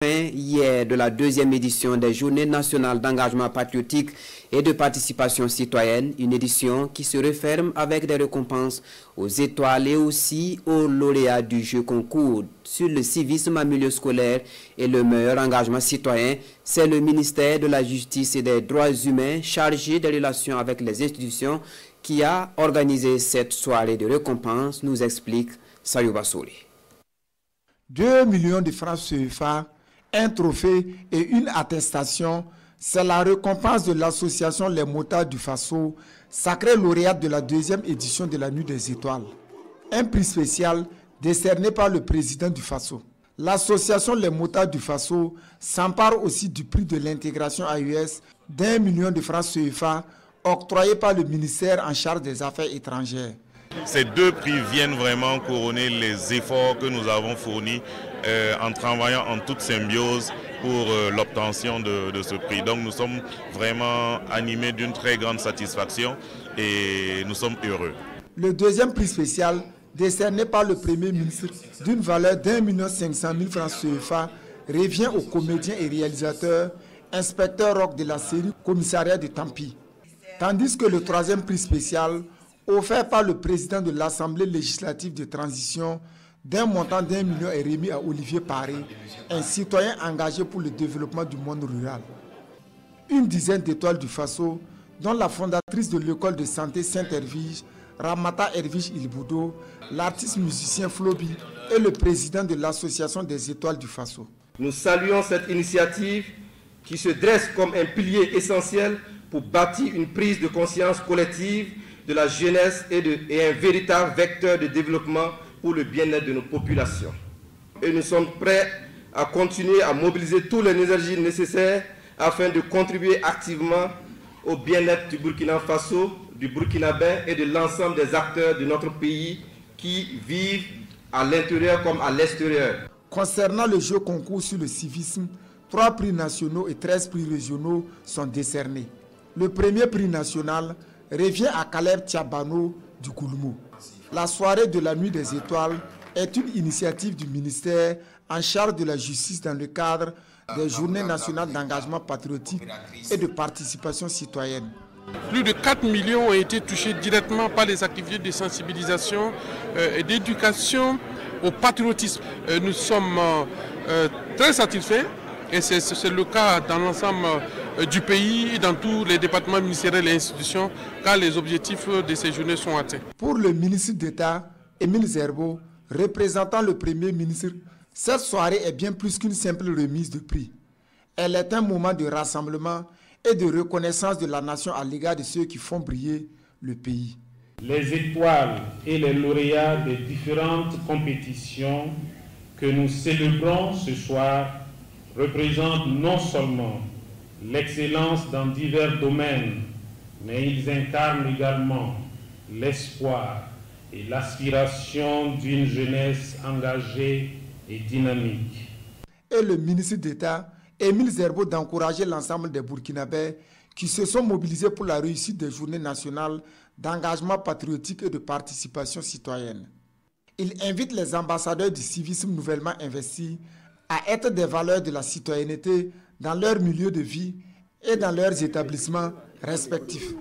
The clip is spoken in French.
Hier de la deuxième édition des Journées nationales d'engagement patriotique et de participation citoyenne, une édition qui se referme avec des récompenses aux étoiles et aussi aux lauréats du jeu concours sur le civisme en milieu scolaire et le meilleur engagement citoyen. C'est le ministère de la Justice et des Droits humains chargé des relations avec les institutions qui a organisé cette soirée de récompense, nous explique Sayouba Souli. 2 millions de francs CFA, un trophée et une attestation, c'est la récompense de l'association Les Motards du Faso, sacrée lauréate de la deuxième édition de la Nuit des Étoiles. Un prix spécial décerné par le président du Faso. L'association Les Motards du Faso s'empare aussi du prix de l'intégration AES d'1 million de francs CFA octroyé par le ministère en charge des Affaires étrangères. Ces deux prix viennent vraiment couronner les efforts que nous avons fournis en travaillant en toute symbiose pour l'obtention de ce prix. Donc nous sommes vraiment animés d'une très grande satisfaction et nous sommes heureux. Le deuxième prix spécial, décerné par le Premier ministre d'une valeur d'1 500 000 francs CFA, revient au comédien et réalisateur, inspecteur rock de la série Commissariat de Tampi. Tandis que le troisième prix spécial, offert par le président de l'Assemblée législative de transition d'un montant d'1 million est remis à Olivier Paré, un citoyen engagé pour le développement du monde rural. Une dizaine d'étoiles du Faso, dont la fondatrice de l'école de santé Sainte-Hervige, Ramata Hervige Ilboudo, l'artiste musicien Flobi et le président de l'association des étoiles du Faso. Nous saluons cette initiative qui se dresse comme un pilier essentiel pour bâtir une prise de conscience collective de la jeunesse et un véritable vecteur de développement pour le bien-être de nos populations. Et nous sommes prêts à continuer à mobiliser toutes les énergies nécessaires afin de contribuer activement au bien-être du Burkina Faso, du Burkinabé et de l'ensemble des acteurs de notre pays qui vivent à l'intérieur comme à l'extérieur. Concernant le jeu concours sur le civisme, 3 prix nationaux et 13 prix régionaux sont décernés. Le premier prix national revient à Caleb Tiabano du Kouloumou. La soirée de la Nuit des Étoiles est une initiative du ministère en charge de la justice dans le cadre des Journées nationales d'engagement patriotique et de participation citoyenne. Plus de 4 millions ont été touchés directement par les activités de sensibilisation et d'éducation au patriotisme. Nous sommes très satisfaits et c'est le cas dans l'ensemble du pays et dans tous les départements ministériels et institutions, car les objectifs de ces journées sont atteints. Pour le ministre d'État, Émile Zerbo, représentant le Premier ministre, cette soirée est bien plus qu'une simple remise de prix. Elle est un moment de rassemblement et de reconnaissance de la nation à l'égard de ceux qui font briller le pays. Les étoiles et les lauréats des différentes compétitions que nous célébrons ce soir représentent non seulement l'excellence dans divers domaines, mais ils incarnent également l'espoir et l'aspiration d'une jeunesse engagée et dynamique. Et le ministre d'État, Émile Zerbo, d'encourager l'ensemble des Burkinabés qui se sont mobilisés pour la réussite des Journées nationales d'engagement patriotique et de participation citoyenne. Il invite les ambassadeurs du civisme nouvellement investis à être des valeurs de la citoyenneté dans leur milieu de vie et dans leurs établissements respectifs.